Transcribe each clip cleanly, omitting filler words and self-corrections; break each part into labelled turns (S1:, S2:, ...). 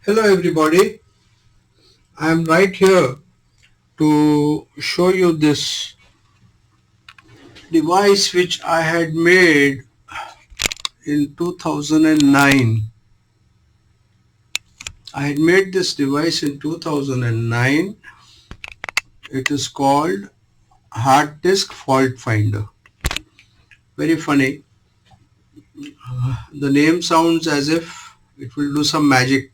S1: Hello everybody, I am right here to show you this device which I had made in 2009. I had made this device in 2009. It is called Hard Disk Fault Finder. Very funny. The name sounds as if it will do some magic.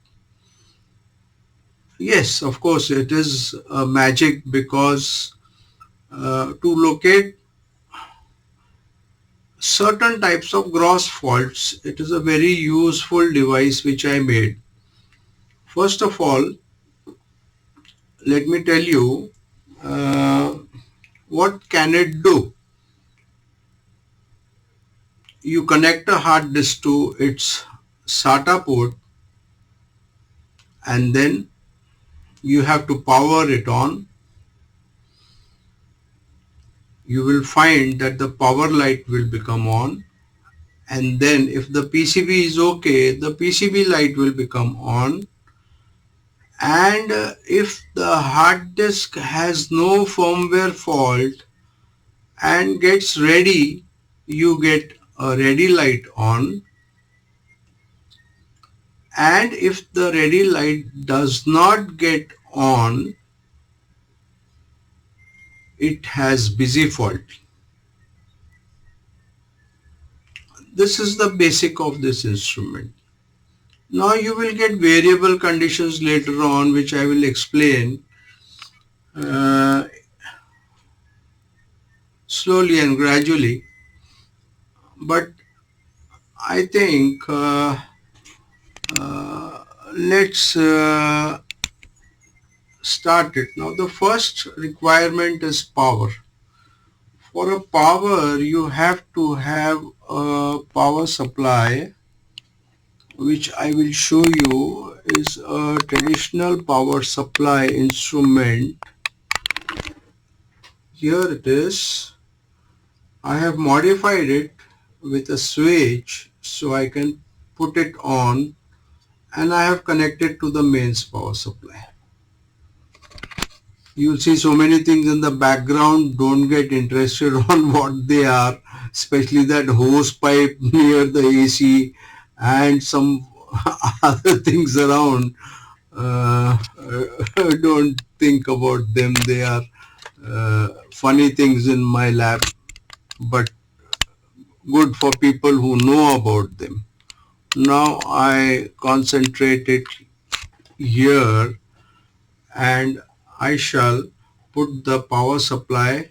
S1: Yes, of course it is a magic because to locate certain types of gross faults, it is a very useful device which I made. First of all, let me tell you uh, what can it do. You connect a hard disk to its SATA port and then you have to power it on. You will find that the power light will become on, and then if the PCB is okay, the PCB light will become on. And if the hard disk has no firmware fault and gets ready, you get a ready light on. And if the ready light does not get on, it has busy fault. This is the basic of this instrument. Now you will get variable conditions later on, which I will explain slowly and gradually. But I think let's start it. Now the first requirement is power. For a power, you have to have a power supply, which I will show you is a traditional power supply instrument. Here it is. I have modified it with a switch so I can put it on, and I have connected to the mains power supply. You'll see so many things in the background. Don't get interested on what they are, especially that hose pipe near the AC and some other things around. Uh, don't think about them. They are funny things in my lab, but good for people who know about them. Now I concentrate it here and I shall put the power supply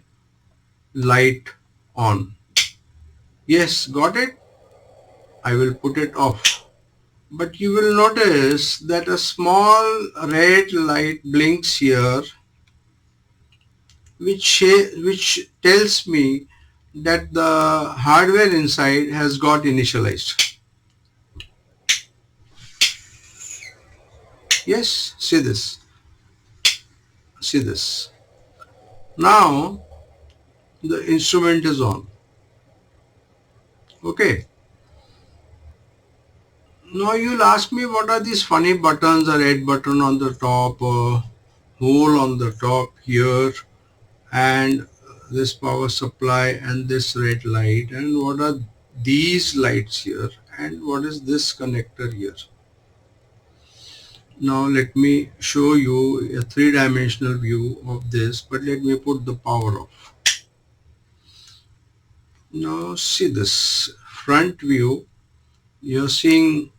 S1: light on. Yes, got it? I will put it off. But you will notice that a small red light blinks here, which tells me that the hardware inside has got initialized. Yes, see this. See this. Now the instrument is on. Okay. Now you'll ask me what are these funny buttons, a red button on the top, a hole on the top here, and this power supply and this red light, and what are these lights here, and what is this connector here. Now let me show you a three-dimensional view of this, but let me put the power off. Now see this front view. You're seeing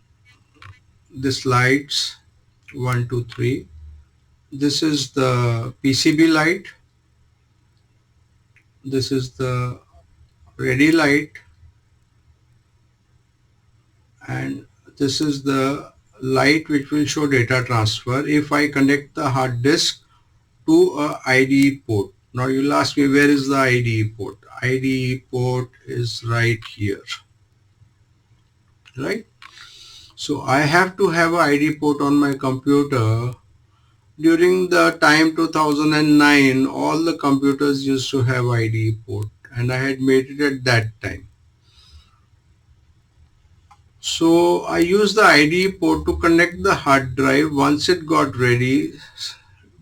S1: this lights 1 2 3. This is the PCB light, this is the ready light, and this is the light which will show data transfer if I connect the hard disk to a IDE port. Now you'll ask me, where is the IDE port? IDE port is right here, right? So I have to have a IDE port on my computer. During the time 2009, all the computers used to have IDE port, and I had made it at that time. So I use the IDE port to connect the hard drive. Once it got ready,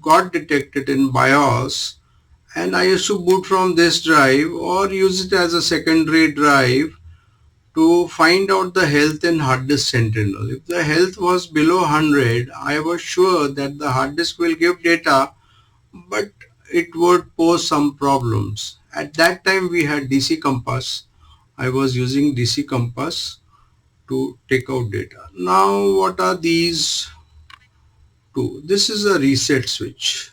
S1: got detected in BIOS, and I used to boot from this drive or use it as a secondary drive to find out the health in hard disk sentinel. If the health was below 100, I was sure that the hard disk will give data, but it would pose some problems. At that time we had DC compass. I was using DC compass to take out data. Now what are these two? This is a reset switch.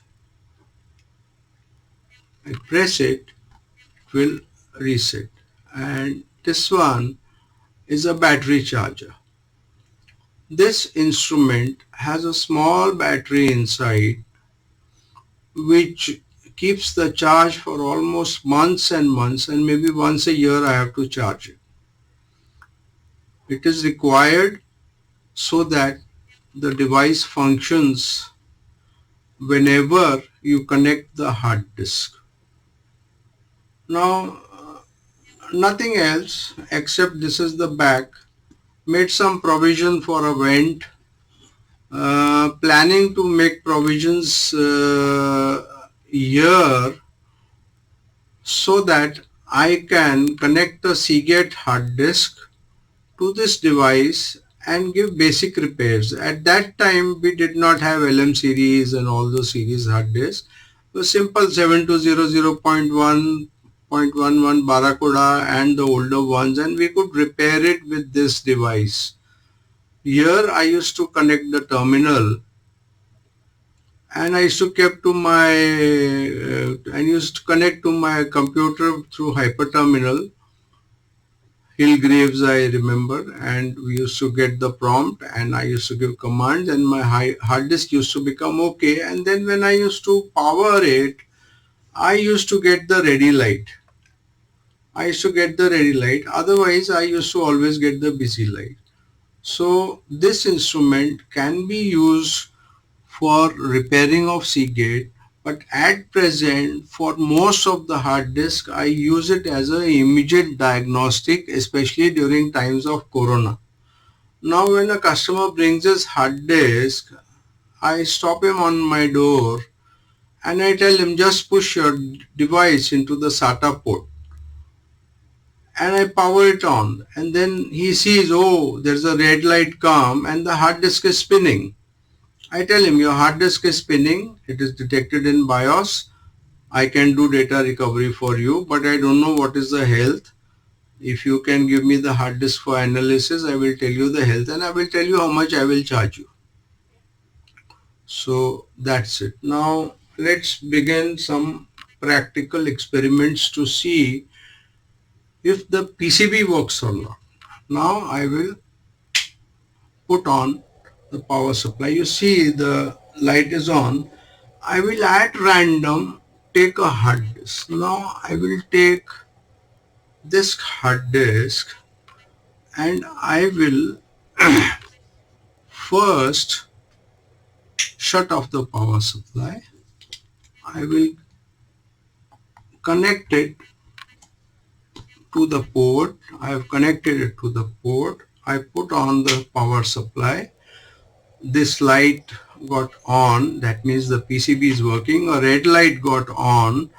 S1: I press it, it will reset. And this one is a battery charger. This instrument has a small battery inside which keeps the charge for almost months and months, and maybe once a year I have to charge it. It is required so that the device functions whenever you connect the hard disk. Now nothing else except this is the back. Made some provision for a vent. Planning to make provisions here so that I can connect the Seagate hard disk to this device and give basic repairs. At that time we did not have LM series and all those series hard disks. The simple 7200.1.11 Barracuda and the older ones, and we could repair it with this device. Here I used to connect the terminal, and I used to connect to my computer through hyperterminal. Hillgraves I remember, and we used to get the prompt and I used to give commands and my hard disk used to become okay, and then when I used to power it, I used to get the ready light. Otherwise I used to always get the busy light. So this instrument can be used for repairing of Seagate, but at present for most of the hard disk I use it as an immediate diagnostic, especially during times of corona. Now when a customer brings his hard disk, I stop him on my door and I tell him, just push your device into the SATA port, and I power it on, and then he sees, oh, there's a red light come and the hard disk is spinning. I tell him, your hard disk is spinning, it is detected in BIOS, I can do data recovery for you, but I don't know what is the health. If you can give me the hard disk for analysis, I will tell you the health and I will tell you how much I will charge you. So that's it. Now let's begin some practical experiments to see if the PCB works or not. Now I will put on the power supply. You see the light is on. I will at random take a hard disk. Now I will take this hard disk and I will first shut off the power supply. I will connect it to the port. I have connected it to the port. I put on the power supply. This light got on, that means the PCB is working. A red light got on,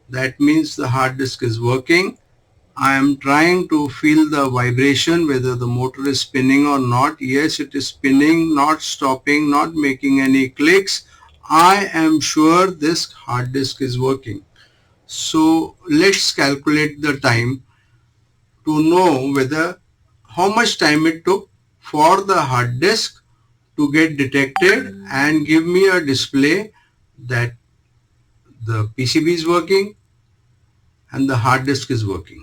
S1: that means the hard disk is working. I am trying to feel the vibration, whether the motor is spinning or not. Yes, it is spinning, not stopping, not making any clicks. I am sure this hard disk is working. So let's calculate the time to know whether how much time it took for the hard disk to get detected and give me a display that the PCB is working and the hard disk is working.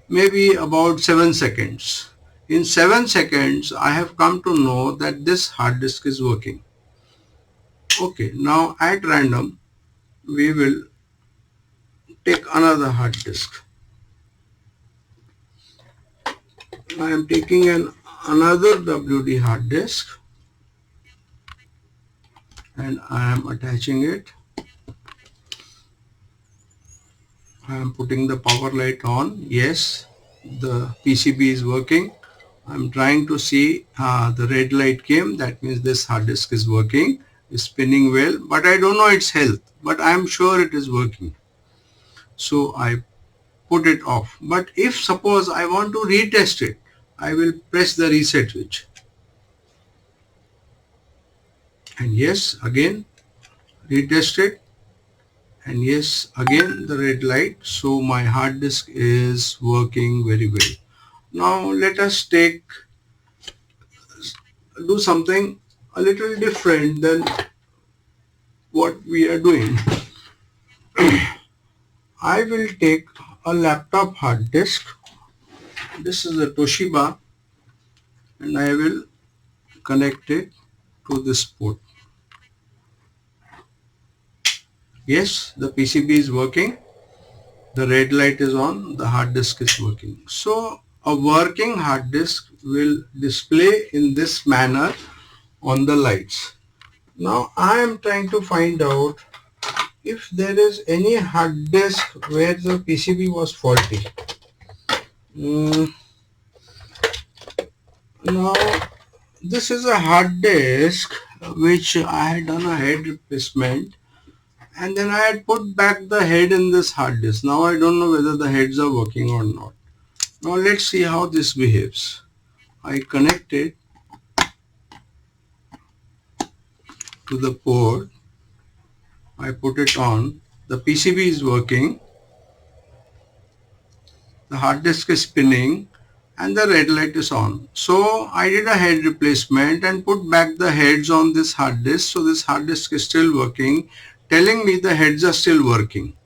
S1: Maybe about 7 seconds. In 7 seconds, I have come to know that this hard disk is working. Okay, now at random, we will take another hard disk. I am taking another WD hard disk and I am attaching it. I am putting the power light on. Yes, the PCB is working. I'm trying to see the red light came. That means this hard disk is working, is spinning well, but I don't know its health, but I'm sure it is working. So I put it off. But if suppose I want to retest it, I will press the reset switch. And yes, again, retest it. And yes, again the red light. So my hard disk is working very well. Now let us do something a little different than what we are doing. I will take a laptop hard disk. This is a Toshiba and I will connect it to this port. Yes, the PCB is working. The red light is on. The hard disk is working. So a working hard disk will display in this manner on the lights. Now I am trying to find out if there is any hard disk where the PCB was faulty. Now this is a hard disk which I had done a head replacement and then I had put back the head in this hard disk. Now I don't know whether the heads are working or not. Now let's see how this behaves. I connect it to the port. I put it on. The PCB is working. The hard disk is spinning and the red light is on. So I did a head replacement and put back the heads on this hard disk. So this hard disk is still working, telling me the heads are still working.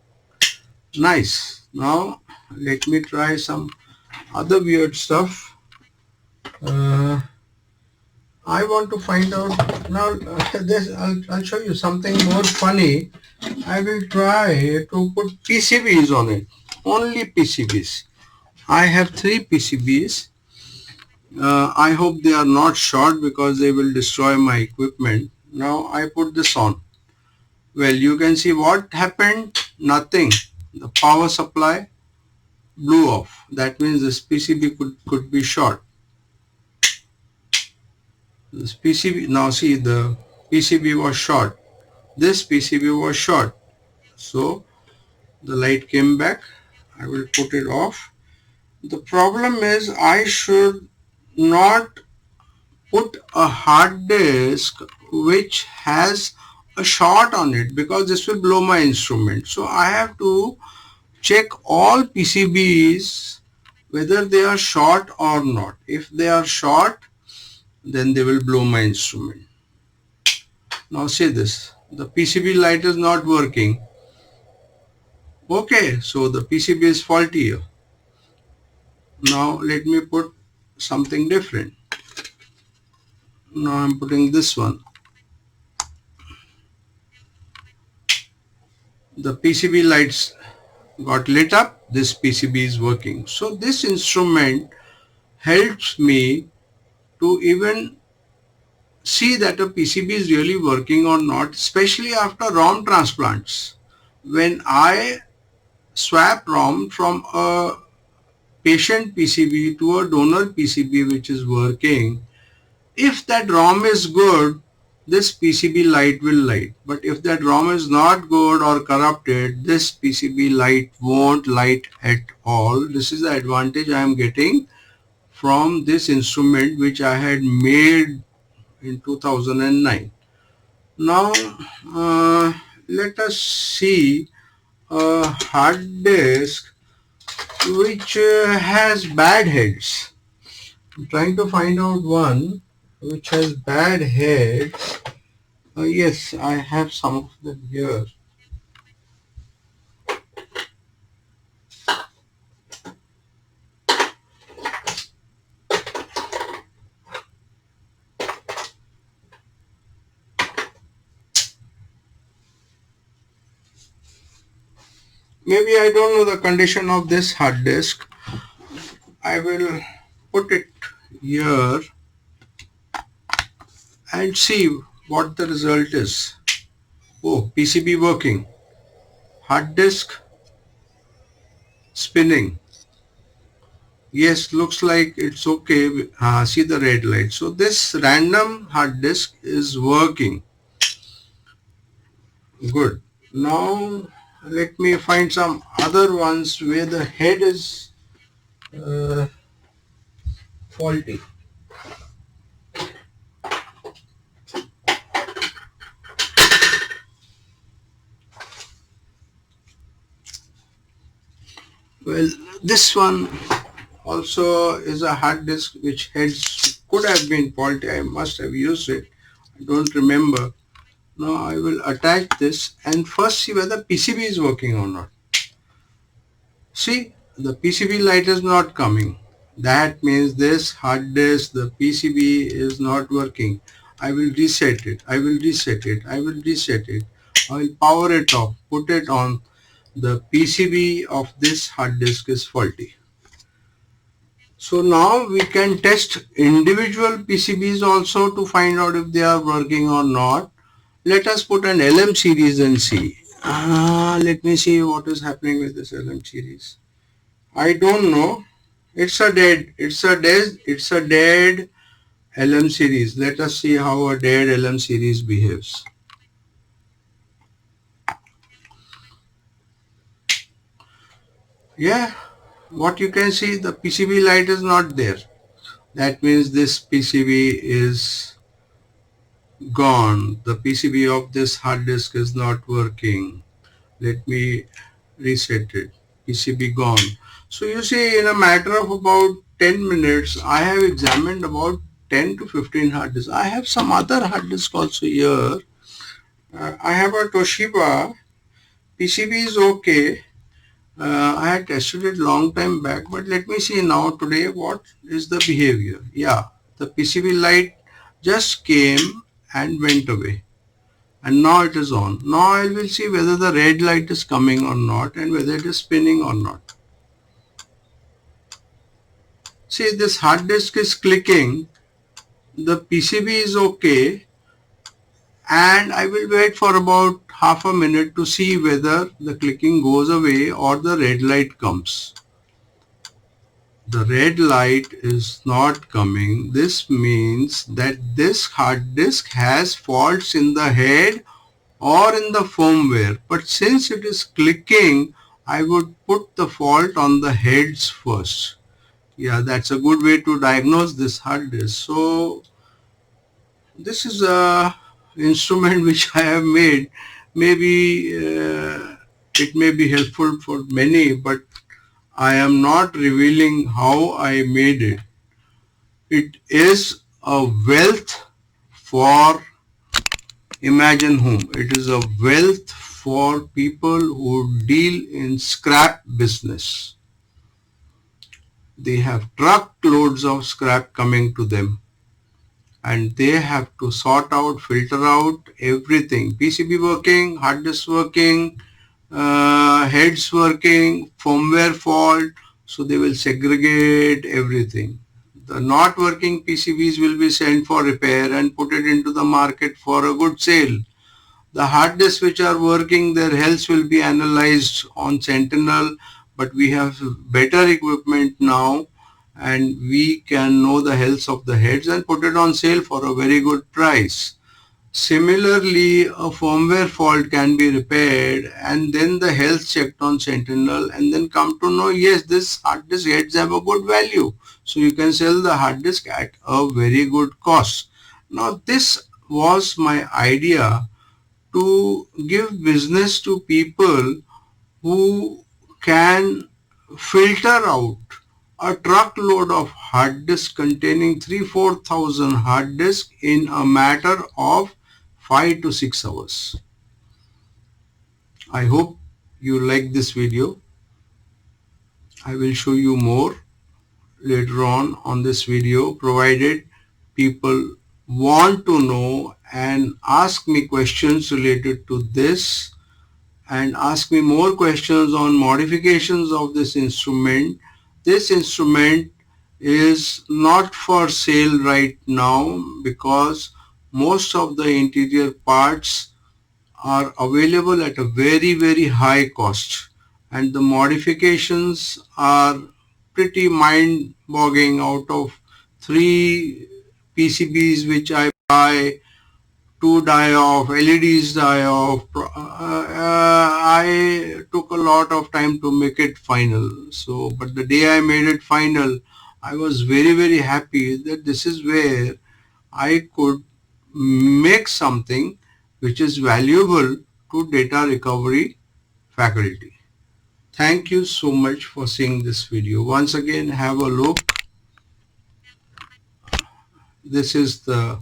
S1: Nice. Now let me try some other weird stuff. I want to find out now. This I'll show you something more funny. I will try to put PCBs on it. Only PCBs. I have 3 PCBs. I hope they are not short because they will destroy my equipment. Now I put this on. Well, you can see what happened. Nothing. The power supply blew off. That means this PCB could be short. This PCB, now see, the PCB was short. This PCB was short. So the light came back. I will put it off. The problem is I should not put a hard disk which has a short on it because this will blow my instrument. So I have to check all PCBs whether they are short or not. If they are short, then they will blow my instrument. Now see this, the PCB light is not working. Okay, so the PCB is faulty here. Now let me put something different. Now I'm putting this one. The PCB lights got lit up. This PCB is working. So this instrument helps me to even see that a PCB is really working or not, especially after ROM transplants. When I swap ROM from a patient PCB to a donor PCB which is working, if that ROM is good, this PCB light will light. But if that ROM is not good or corrupted, this PCB light won't light at all. This is the advantage I am getting from this instrument which I had made in 2009. Now let us see a hard disk which has bad heads. I'm trying to find out one which has bad heads. Yes, I have some of them here. Maybe I don't know the condition of this hard disk. I will put it here and see what the result is. Oh, PCB working. Hard disk spinning. Yes, looks like it's okay. See the red light. So this random hard disk is working. Good. Now let me find some other ones where the head is uh, faulty. Well, this one also is a hard disk which heads could have been faulty. I must have used it. I don't remember. Now I will attach this and first see whether PCB is working or not. See, the PCB light is not coming. That means this hard disk, the PCB is not working. I will reset it. I will reset it. I will reset it. I will power it off. Put it on. The PCB of this hard disk is faulty. So now we can test individual PCBs also to find out if they are working or not. Let us put an LM series and see. Let me see what is happening with this LM series. I don't know. It's a dead LM series. Let us see how a dead LM series behaves. Yeah, what you can see, the PCB light is not there. That means this PCB is gone. The PCB of this hard disk is not working. Let me reset it. PCB gone. So you see, in a matter of about 10 minutes, I have examined about 10 to 15 hard disks. I have some other hard disk also here. I have a Toshiba. PCB is okay. I had tested it long time back, but let me see now today what is the behavior. Yeah, the PCB light just came and went away. And now it is on. Now I will see whether the red light is coming or not and whether it is spinning or not. See, this hard disk is clicking, the PCB is okay, and I will wait for about half a minute to see whether the clicking goes away or the red light comes. The red light is not coming. This means that this hard disk has faults in the head or in the firmware, but since it is clicking, I would put the fault on the heads first. Yeah, that's a good way to diagnose this hard disk. So this is a instrument which I have made. Maybe it may be helpful for many, but I am not revealing how I made it. It is a wealth for imagine whom. It is a wealth for people who deal in scrap business. They have truckloads of scrap coming to them and they have to sort out, filter out everything. PCB working, hard disk working, heads working, firmware fault. So they will segregate everything. The not working PCBs will be sent for repair and put it into the market for a good sale. The hard disks which are working, their health will be analyzed on Sentinel, but we have better equipment now and we can know the health of the heads and put it on sale for a very good price. Similarly, a firmware fault can be repaired and then the health checked on Sentinel and then come to know, yes, this hard disk heads have a good value. So you can sell the hard disk at a very good cost. Now this was my idea to give business to people who can filter out a truckload of hard disk containing 3,000-4,000 hard disk in a matter of 5 to 6 hours. I hope you like this video. I will show you more later on this video, provided people want to know and ask me questions related to this and ask me more questions on modifications of this instrument. This instrument is not for sale right now because most of the interior parts are available at a very high cost and the modifications are pretty mind-boggling. Out of three PCBs which I buy, two die off, LEDs die off. I took a lot of time to make it final. So, but the day I made it final, I was very, very happy that this is where I could make something which is valuable to data recovery faculty. Thank you so much for seeing this video. Once again, have a look. This is the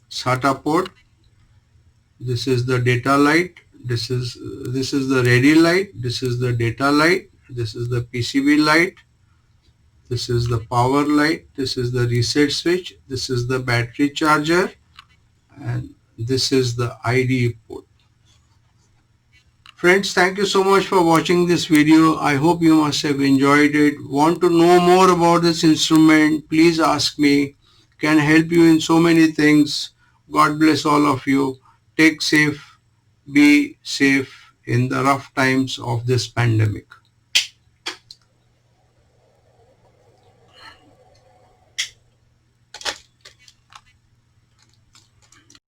S1: SATA port. This is the data light. This is the ready light. This is the data light. This is the PCB light. This is the power light. This is the reset switch. This is the battery charger, and this is the IDE port. Friends, thank you so much for watching this video. I hope you must have enjoyed it. Want to know more about this instrument? Please ask me. Can help you in so many things. God bless all of you. Be safe in the rough times of this pandemic.